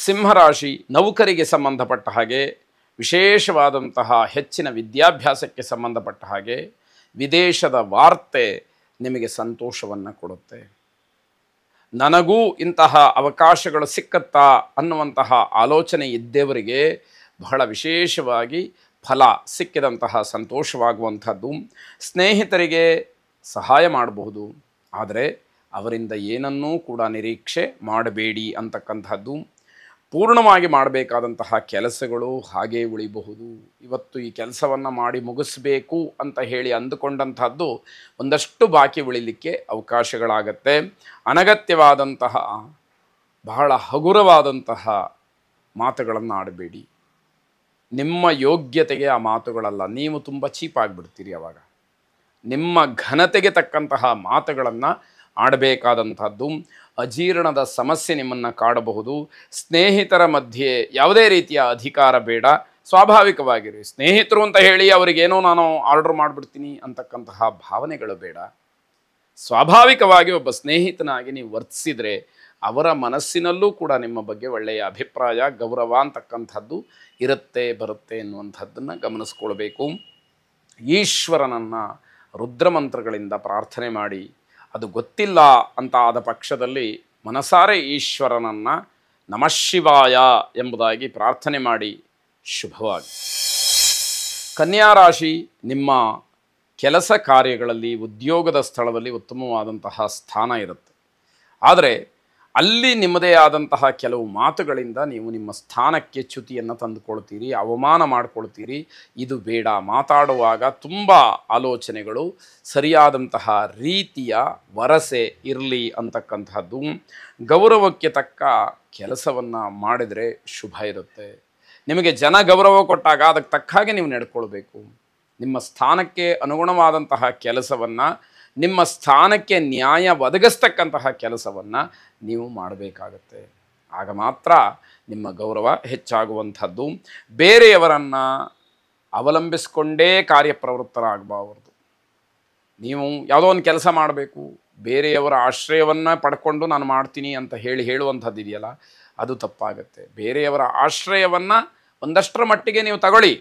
ಸಿಂಹರಾಶಿ ನೌಕರಿಗೆ ಸಂಬಂಧಪಟ್ಟ ಹಾಗೆ, ವಿಶೇಷವಾದಂತಹ ಹೆಚ್ಚಿನ ವಿದ್ಯಾಭ್ಯಾಸಕ್ಕೆ ಸಂಬಂಧಪಟ್ಟ ಹಾಗೆ ವಿದೇಶದ ವಾರ್ತೆ ನಿಮಗೆ ಸಂತೋಷವನ್ನು ಕೊಡುತ್ತೆ. ನನಗೂ ಇಂತಹ ಅವಕಾಶಗಳು ಸಿಕ್ಕತ್ತಾ ಅನ್ನುವಂತಹ ಆಲೋಚನೆ ಇದ್ದವರಿಗೆ ಬಹಳ ವಿಶೇಷವಾಗಿ ಫಲ ಸಿಕ್ಕಿದಂತಹ ಸಂತೋಷವಾಗುವಂಥದ್ದು. ಸ್ನೇಹಿತರಿಗೆ ಸಹಾಯ ಮಾಡಬಹುದು, ಆದರೆ ಅವರಿಂದ ಏನನ್ನೂ ಕೂಡ ನಿರೀಕ್ಷೆ ಮಾಡಬೇಡಿ ಅಂತಕ್ಕಂಥದ್ದು. ಪೂರ್ಣವಾಗಿ ಮಾಡಬೇಕಾದಂತಹ ಕೆಲಸಗಳು ಹಾಗೇ ಉಳಿಬಹುದು. ಇವತ್ತು ಈ ಕೆಲಸವನ್ನು ಮಾಡಿ ಮುಗಿಸ್ಬೇಕು ಅಂತ ಹೇಳಿ ಅಂದುಕೊಂಡಂಥದ್ದು ಒಂದಷ್ಟು ಬಾಕಿ ಉಳಿಲಿಕ್ಕೆ ಅವಕಾಶಗಳಾಗತ್ತೆ. ಅನಗತ್ಯವಾದಂತಹ ಬಹಳ ಹಗುರವಾದಂತಹ ಮಾತುಗಳನ್ನು ಆಡಬೇಡಿ. ನಿಮ್ಮ ಯೋಗ್ಯತೆಗೆ ಆ ಮಾತುಗಳಲ್ಲ, ನೀವು ತುಂಬ ಚೀಪಾಗಿಬಿಡ್ತೀರಿ. ಆವಾಗ ನಿಮ್ಮ ಘನತೆಗೆ ತಕ್ಕಂತಹ ಮಾತುಗಳನ್ನು ಆಡಬೇಕಾದಂಥದ್ದು. ಅಜೀರ್ಣದ ಸಮಸ್ಯೆ ನಿಮ್ಮನ್ನು ಕಾಡಬಹುದು. ಸ್ನೇಹಿತರ ಮಧ್ಯೆ ಯಾವುದೇ ರೀತಿಯ ಅಧಿಕಾರ ಬೇಡ, ಸ್ವಾಭಾವಿಕವಾಗಿರಿ. ಸ್ನೇಹಿತರು ಅಂತ ಹೇಳಿ ಅವರಿಗೇನೋ ನಾನು ಆರ್ಡರ್ ಮಾಡಿಬಿಡ್ತೀನಿ ಅಂತಕ್ಕಂತಹ ಭಾವನೆಗಳು ಬೇಡ. ಸ್ವಾಭಾವಿಕವಾಗಿ ಒಬ್ಬ ಸ್ನೇಹಿತನಾಗಿ ನೀವು ವರ್ತಿಸಿದರೆ ಅವರ ಮನಸ್ಸಿನಲ್ಲೂ ಕೂಡ ನಿಮ್ಮ ಬಗ್ಗೆ ಒಳ್ಳೆಯ ಅಭಿಪ್ರಾಯ, ಗೌರವ ಅಂತಕ್ಕಂಥದ್ದು ಇರುತ್ತೆ ಬರುತ್ತೆ ಎನ್ನುವಂಥದ್ದನ್ನು ಗಮನಿಸ್ಕೊಳ್ಬೇಕು. ಈಶ್ವರನನ್ನು ರುದ್ರಮಂತ್ರಗಳಿಂದ ಪ್ರಾರ್ಥನೆ ಮಾಡಿ, ಅದು ಗೊತ್ತಿಲ್ಲ ಅಂತ ಆದ ಪಕ್ಷದಲ್ಲಿ ಮನಸಾರೆ ಈಶ್ವರನನ್ನು ನಮಃ ಶಿವಾಯ ಎಂಬುದಾಗಿ ಪ್ರಾರ್ಥನೆ ಮಾಡಿ ಶುಭವಾಗಿ. ಕನ್ಯಾ ರಾಶಿ ನಿಮ್ಮ ಕೆಲಸ ಕಾರ್ಯಗಳಲ್ಲಿ, ಉದ್ಯೋಗದ ಸ್ಥಳದಲ್ಲಿ ಉತ್ತಮವಾದಂತಹ ಸ್ಥಾನ ಇರುತ್ತೆ. ಆದರೆ ಅಲ್ಲಿ ನಿಮ್ಮದೇ ಆದಂತಹ ಕೆಲವು ಮಾತುಗಳಿಂದ ನೀವು ನಿಮ್ಮ ಸ್ಥಾನಕ್ಕೆ ಚ್ಯುತಿಯನ್ನು ತಂದುಕೊಳ್ತೀರಿ, ಅವಮಾನ ಮಾಡಿಕೊಳ್ತೀರಿ. ಇದು ಬೇಡ. ಮಾತಾಡುವಾಗ ತುಂಬ ಆಲೋಚನೆಗಳು, ಸರಿಯಾದಂತಹ ರೀತಿಯ ವರಸೆ ಇರಲಿ ಅಂತಕ್ಕಂಥದ್ದು. ಗೌರವಕ್ಕೆ ತಕ್ಕ ಕೆಲಸವನ್ನು ಮಾಡಿದರೆ ಶುಭ ಇರುತ್ತೆ. ನಿಮಗೆ ಜನ ಗೌರವ ಕೊಟ್ಟಾಗ ಅದಕ್ಕೆ ತಕ್ಕ ಹಾಗೆ ನೀವು ನಡ್ಕೊಳ್ಬೇಕು. ನಿಮ್ಮ ಸ್ಥಾನಕ್ಕೆ ಅನುಗುಣವಾದಂತಹ ಕೆಲಸವನ್ನು, ನಿಮ್ಮ ಸ್ಥಾನಕ್ಕೆ ನ್ಯಾಯ ಒದಗಿಸ್ತಕ್ಕಂತಹ ಕೆಲಸವನ್ನು ನೀವು ಮಾಡಬೇಕಾಗತ್ತೆ. ಆಗ ಮಾತ್ರ ನಿಮ್ಮ ಗೌರವ ಹೆಚ್ಚಾಗುವಂಥದ್ದು. ಬೇರೆಯವರನ್ನು ಅವಲಂಬಿಸಿಕೊಂಡೇ ಕಾರ್ಯಪ್ರವೃತ್ತರಾಗಬಾರದು. ನೀವು ಯಾವುದೋ ಒಂದು ಕೆಲಸ ಮಾಡಬೇಕು, ಬೇರೆಯವರ ಆಶ್ರಯವನ್ನು ಪಡ್ಕೊಂಡು ನಾನು ಮಾಡ್ತೀನಿ ಅಂತ ಹೇಳುವಂಥದ್ದು ಇದೆಯಲ್ಲ, ಅದು ತಪ್ಪಾಗುತ್ತೆ. ಬೇರೆಯವರ ಆಶ್ರಯವನ್ನು ಒಂದಷ್ಟರ ಮಟ್ಟಿಗೆ ನೀವು ತಗೊಳ್ಳಿ,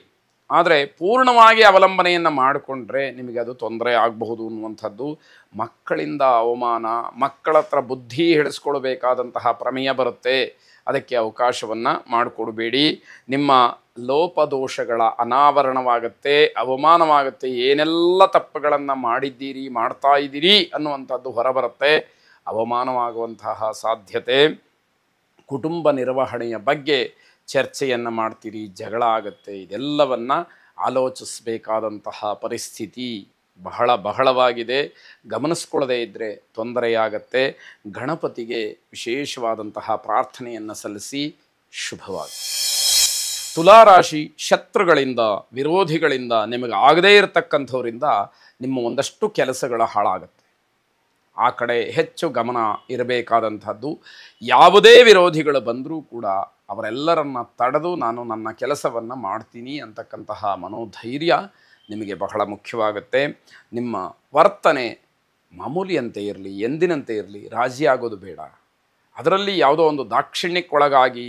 ಆದರೆ ಪೂರ್ಣವಾಗಿ ಅವಲಂಬನೆಯನ್ನು ಮಾಡಿಕೊಂಡ್ರೆ ನಿಮಗೆ ಅದು ತೊಂದರೆ ಆಗಬಹುದು ಅನ್ನುವಂಥದ್ದು. ಮಕ್ಕಳಿಂದ ಅವಮಾನ, ಮಕ್ಕಳ ಹತ್ರ ಬುದ್ಧಿ ಹಿಡಿಸ್ಕೊಳ್ಬೇಕಾದಂತಹ ಪ್ರಮೇಯ ಬರುತ್ತೆ. ಅದಕ್ಕೆ ಅವಕಾಶವನ್ನು ಮಾಡಿಕೊಡಬೇಡಿ. ನಿಮ್ಮ ಲೋಪದೋಷಗಳ ಅನಾವರಣವಾಗುತ್ತೆ, ಅವಮಾನವಾಗುತ್ತೆ. ಏನೆಲ್ಲ ತಪ್ಪುಗಳನ್ನು ಮಾಡಿದ್ದೀರಿ, ಮಾಡ್ತಾ ಇದ್ದೀರಿ ಅನ್ನುವಂಥದ್ದು ಹೊರಬರುತ್ತೆ. ಅವಮಾನವಾಗುವಂತಹ ಸಾಧ್ಯತೆ. ಕುಟುಂಬ ನಿರ್ವಹಣೆಯ ಬಗ್ಗೆ ಚರ್ಚೆಯನ್ನು ಮಾಡ್ತೀರಿ, ಜಗಳ ಆಗುತ್ತೆ. ಇದೆಲ್ಲವನ್ನು ಆಲೋಚಿಸಬೇಕಾದಂತಹ ಪರಿಸ್ಥಿತಿ ಬಹಳವಾಗಿದೆ. ಗಮನಿಸ್ಕೊಳ್ಳದೇ ಇದ್ದರೆ ತೊಂದರೆಯಾಗತ್ತೆ. ಗಣಪತಿಗೆ ವಿಶೇಷವಾದಂತಹ ಪ್ರಾರ್ಥನೆಯನ್ನು ಸಲ್ಲಿಸಿ ಶುಭವಾಗಿ. ತುಲಾರಾಶಿ ಶತ್ರುಗಳಿಂದ, ವಿರೋಧಿಗಳಿಂದ, ನಿಮಗೆ ಆಗದೇ ಇರತಕ್ಕಂಥವರಿಂದ ನಿಮ್ಮ ಒಂದಷ್ಟು ಕೆಲಸಗಳು ಹಾಳಾಗುತ್ತೆ. ಆ ಕಡೆ ಹೆಚ್ಚು ಗಮನ ಇರಬೇಕಾದಂಥದ್ದು. ಯಾವುದೇ ವಿರೋಧಿಗಳು ಬಂದರೂ ಕೂಡ ಅವರೆಲ್ಲರನ್ನ ತಡೆದು ನಾನು ನನ್ನ ಕೆಲಸವನ್ನು ಮಾಡ್ತೀನಿ ಅಂತಕ್ಕಂತಹ ಮನೋಧೈರ್ಯ ನಿಮಗೆ ಬಹಳ ಮುಖ್ಯವಾಗುತ್ತೆ. ನಿಮ್ಮ ವರ್ತನೆ ಮಾಮೂಲಿಯಂತೆ ಇರಲಿ, ಎಂದಿನಂತೆ ಇರಲಿ, ರಾಜಿ ಆಗೋದು ಬೇಡ. ಅದರಲ್ಲಿ ಯಾವುದೋ ಒಂದು ದಾಕ್ಷಿಣ್ಯಕ್ಕೊಳಗಾಗಿ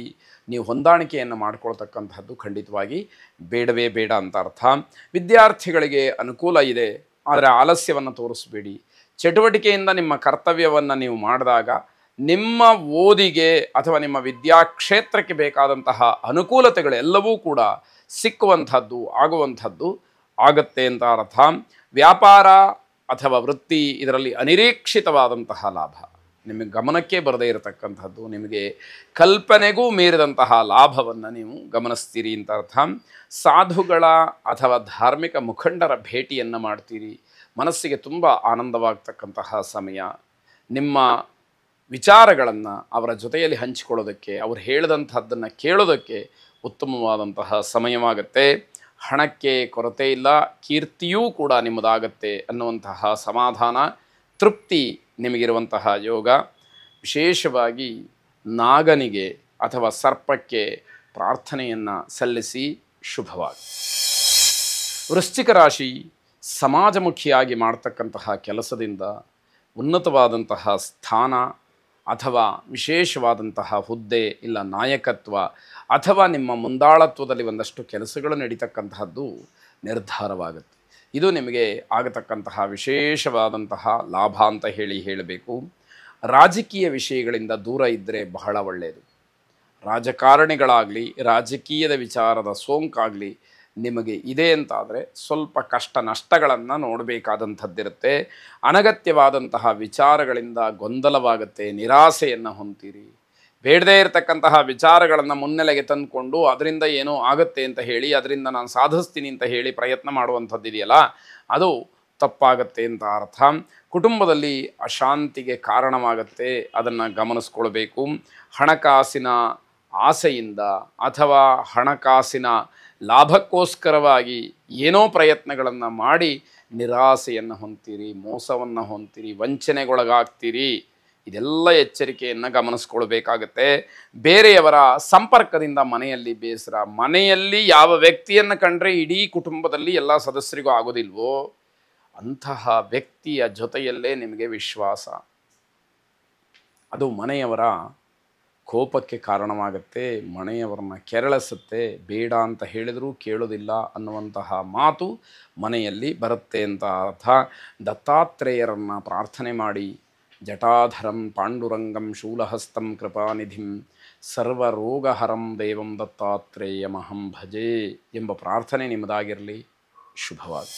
ನೀವು ಹೊಂದಾಣಿಕೆಯನ್ನು ಮಾಡಿಕೊಳ್ತಕ್ಕಂಥದ್ದು ಖಂಡಿತವಾಗಿ ಬೇಡವೇ ಬೇಡ ಅಂತ ಅರ್ಥ. ವಿದ್ಯಾರ್ಥಿಗಳಿಗೆ ಅನುಕೂಲ ಇದೆ, ಆದರೆ ಆಲಸ್ಯವನ್ನು ತೋರಿಸಬೇಡಿ. ಚಟುವಟಿಕೆಯಿಂದ ನಿಮ್ಮ ಕರ್ತವ್ಯವನ್ನು ನೀವು ಮಾಡಿದಾಗ ನಿಮ್ಮ ಓದಿಗೆ ಅಥವಾ ನಿಮ್ಮ ವಿದ್ಯಾಕ್ಷೇತ್ರಕ್ಕೆ ಬೇಕಾದಂತಹ ಅನುಕೂಲತೆಗಳೆಲ್ಲವೂ ಕೂಡ ಸಿಕ್ಕುವಂಥದ್ದು, ಆಗುವಂಥದ್ದು ಆಗತ್ತೆ ಅಂತ ಅರ್ಥ. ವ್ಯಾಪಾರ ಅಥವಾ ವೃತ್ತಿ ಇದರಲ್ಲಿ ಅನಿರೀಕ್ಷಿತವಾದಂತಹ ಲಾಭ, ನಿಮಗೆ ಗಮನಕ್ಕೆ ಬರದೇ ಇರತಕ್ಕಂಥದ್ದು, ನಿಮಗೆ ಕಲ್ಪನೆಗೂ ಮೀರಿದಂತಹ ಲಾಭವನ್ನು ನೀವು ಗಮನಿಸ್ತೀರಿ ಅಂತ ಅರ್ಥ. ಸಾಧುಗಳ ಅಥವಾ ಧಾರ್ಮಿಕ ಮುಖಂಡರ ಭೇಟಿಯನ್ನು ಮಾಡ್ತೀರಿ. ಮನಸ್ಸಿಗೆ ತುಂಬ ಆನಂದವಾಗ್ತಕ್ಕಂತಹ ಸಮಯ. ನಿಮ್ಮ ವಿಚಾರಗಳನ್ನು ಅವರ ಜೊತೆಯಲ್ಲಿ ಹಂಚಿಕೊಳ್ಳೋದಕ್ಕೆ, ಅವರು ಹೇಳಿದಂಥದ್ದನ್ನು ಕೇಳೋದಕ್ಕೆ ಉತ್ತಮವಾದಂತಹ ಸಮಯವಾಗುತ್ತೆ. ಹಣಕ್ಕೆ ಕೊರತೆ ಇಲ್ಲ, ಕೀರ್ತಿಯೂ ಕೂಡ ನಿಮ್ಮದಾಗತ್ತೆ ಅನ್ನುವಂತಹ ಸಮಾಧಾನ, ತೃಪ್ತಿ ನಿಮಗಿರುವಂತಹ ಯೋಗ. ವಿಶೇಷವಾಗಿ ನಾಗನಿಗೆ ಅಥವಾ ಸರ್ಪಕ್ಕೆ ಪ್ರಾರ್ಥನೆಯನ್ನು ಸಲ್ಲಿಸಿ ಶುಭವಾಗಿ. ವೃಶ್ಚಿಕ ರಾಶಿ ಸಮಾಜಮುಖಿಯಾಗಿ ಮಾಡ್ತಕ್ಕಂತಹ ಕೆಲಸದಿಂದ ಉನ್ನತವಾದಂತಹ ಸ್ಥಾನ, ಅಥವಾ ವಿಶೇಷವಾದಂತಹ ಹುದ್ದೆ ಇಲ್ಲ ನಾಯಕತ್ವ ಅಥವಾ ನಿಮ್ಮ ಮುಂದಾಳತ್ವದಲ್ಲಿ ಒಂದಷ್ಟು ಕೆಲಸಗಳು ನಡೀತಕ್ಕಂತಹದ್ದು ನಿರ್ಧಾರವಾಗುತ್ತೆ. ಇದು ನಿಮಗೆ ಆಗತಕ್ಕಂತಹ ವಿಶೇಷವಾದಂತಹ ಲಾಭ ಅಂತ ಹೇಳಬೇಕು. ರಾಜಕೀಯ ವಿಷಯಗಳಿಂದ ದೂರ ಇದ್ದರೆ ಬಹಳ ಒಳ್ಳೆಯದು. ರಾಜಕಾರಣಿಗಳಾಗಲಿ ರಾಜಕೀಯದ ವಿಚಾರದ ಸೋಂಕಾಗಲಿ ನಿಮಗೆ ಇದೆ ಅಂತಾದರೆ ಸ್ವಲ್ಪ ಕಷ್ಟ ನಷ್ಟಗಳನ್ನು ನೋಡಬೇಕಾದಂಥದ್ದಿರುತ್ತೆ. ಅನಗತ್ಯವಾದಂತಹ ವಿಚಾರಗಳಿಂದ ಗೊಂದಲವಾಗುತ್ತೆ, ನಿರಾಸೆಯನ್ನು ಹೊಂತೀರಿ. ಬೇಡದೇ ಇರತಕ್ಕಂತಹ ವಿಚಾರಗಳನ್ನು ಮುನ್ನೆಲೆಗೆ ತಂದುಕೊಂಡು ಅದರಿಂದ ಏನೋ ಆಗುತ್ತೆ ಅಂತ ಹೇಳಿ ಅದರಿಂದ ನಾನು ಸಾಧಿಸ್ತೀನಿ ಅಂತ ಹೇಳಿ ಪ್ರಯತ್ನ ಮಾಡುವಂಥದ್ದಿದೆಯಲ್ಲ, ಅದು ತಪ್ಪಾಗತ್ತೆ ಅಂತ ಅರ್ಥ. ಕುಟುಂಬದಲ್ಲಿ ಅಶಾಂತಿಗೆ ಕಾರಣವಾಗುತ್ತೆ, ಅದನ್ನು ಗಮನಿಸ್ಕೊಳ್ಬೇಕು. ಹಣಕಾಸಿನ ಆಸೆಯಿಂದ ಅಥವಾ ಹಣಕಾಸಿನ ಲಾಭಕ್ಕೋಸ್ಕರವಾಗಿ ಏನೋ ಪ್ರಯತ್ನಗಳನ್ನು ಮಾಡಿ ನಿರಾಸೆಯನ್ನು ಹೊಂತೀರಿ, ಮೋಸವನ್ನು ಹೊಂತೀರಿ, ವಂಚನೆಗೊಳಗಾಗ್ತೀರಿ. ಇದೆಲ್ಲ ಎಚ್ಚರಿಕೆಯನ್ನು ಗಮನಿಸ್ಕೊಳ್ಬೇಕಾಗತ್ತೆ. ಬೇರೆಯವರ ಸಂಪರ್ಕದಿಂದ ಮನೆಯಲ್ಲಿ ಬೇಸರ, ಮನೆಯಲ್ಲಿ ಯಾವ ವ್ಯಕ್ತಿಯನ್ನು ಕಂಡ್ರೆ ಇಡೀ ಕುಟುಂಬದಲ್ಲಿ ಎಲ್ಲ ಸದಸ್ಯರಿಗೂ ಆಗೋದಿಲ್ವೋ ಅಂತಹ ವ್ಯಕ್ತಿಯ ಜೊತೆಯಲ್ಲೇ ನಿಮಗೆ ವಿಶ್ವಾಸ, ಅದು ಮನೆಯವರ ಕೋಪಕ್ಕೆ ಕಾರಣವಾಗುತ್ತೆ, ಮನೆಯವರನ್ನ ಕೆರಳಿಸುತ್ತೆ. ಬೇಡ ಅಂತ ಹೇಳಿದರೂ ಕೇಳೋದಿಲ್ಲ ಅನ್ನುವಂತಹ ಮಾತು ಮನೆಯಲ್ಲಿ ಬರುತ್ತೆ ಅಂತ ಅರ್ಥ. ದತ್ತಾತ್ರೇಯರನ್ನು ಪ್ರಾರ್ಥನೆ ಮಾಡಿ, ಜಟಾಧರಂ ಪಾಂಡುರಂಗಂ ಶೂಲಹಸ್ತಂ ಕೃಪಾನಿಧಿಂ ಸರ್ವರೋಗಹರಂ ದೇವಂ ದತ್ತಾತ್ರೇಯಮಹಂ ಭಜೆ ಎಂಬ ಪ್ರಾರ್ಥನೆ ನಿಮ್ಮದಾಗಿರಲಿ. ಶುಭವಾಗಲಿ.